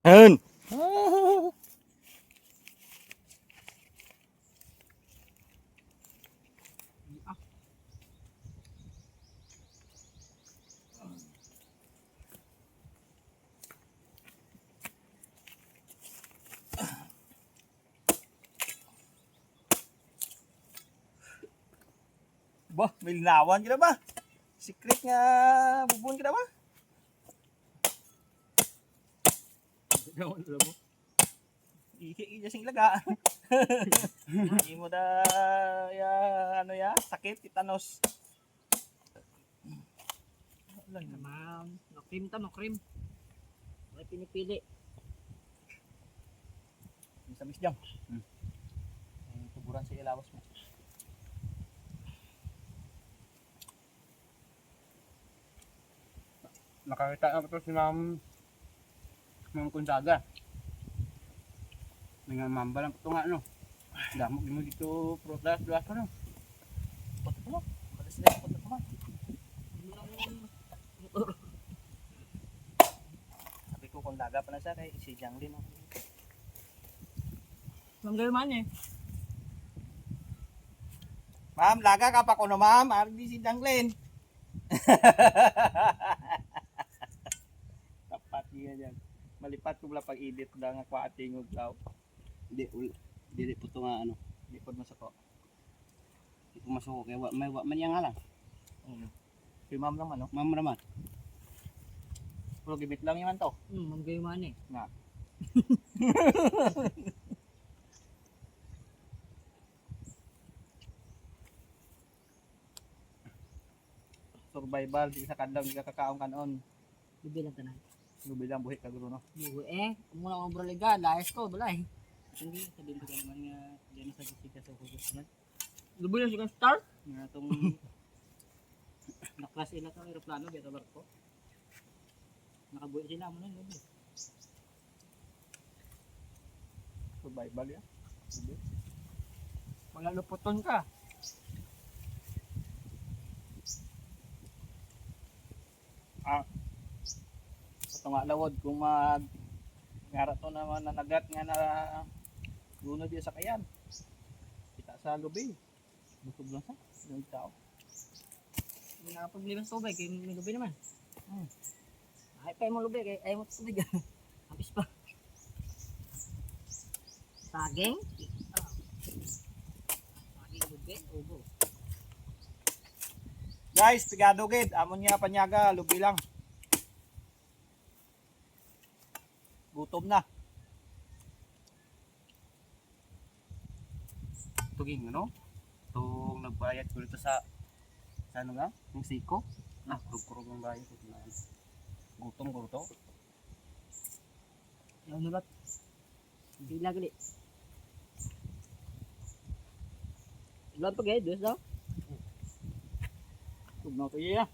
Hơn. Bah, may linawan kita ba? Secret nga bubun kita ba? Gawin mo. Iki sing laga. Hindi mo da ya ano ya, sakit titanos. Lang naman. No cream to, no cream. May pinipili. Sa misjang. Tuburan sa ilawas mo. Nakakita ako to si Ma'am Kunsaga. Mga mamba lang ito nga ano. Damog mo dito prutas ko no. Puto mo. Balas na puto mo. Sabi ko kung laga pa na siya kay si Jang din. Langgal man eh. Ma'am, laga ka pa ko no ma'am. Ardi si Janglin. Tapat niya dyan. Malipat ko pala pag-edit na nga kwa ating uglaw. Dili po ito nga ano. Lipod mo sa ko. Hindi ko masuko kaya may man yan nga lang. Si ma'am naman no. Ma'am naman. Pero gimit lang yaman to. Langgal man eh. Nga. Survival, di sa kandang, di ka kakaong kanon. Bibilang tanan. Nubilang buhi ka gulo no. Buho eh. Muna akong broliga. Layas ko. Balay. Hindi sabihin ko naman nga diyan sa gisika sa hugot naman. Lubo yung sigang star. Nga itong naklas ila itong aeroplano beta barko. Nakabuhi sila mo na yun. Survival ya. Wala luputon ka. Ito nga lawod kung mag ngara to naman nanagat nga na lunod dia sa kayan. Kita sa lubi. Busog lang sa yung tao. Hindi nakapaglilang sa tubig. Kaya may lubi naman. Ay pa mo lubi. Kaya ayaw mo tubig. Habis pa. Saging. Saging lubi. Ubo. Guys, pigado gid, amon niya panyaga, lubi lang. Gutom na. Tuging ano? Itong nagbayad ko dito sa ano nga? Yung siko. Kurog-kurog ang bayad ko. Gutom ko to. Yung nulat. Hindi lagi. Ilan pa gaya? Dos daw? Tugnaw to iya.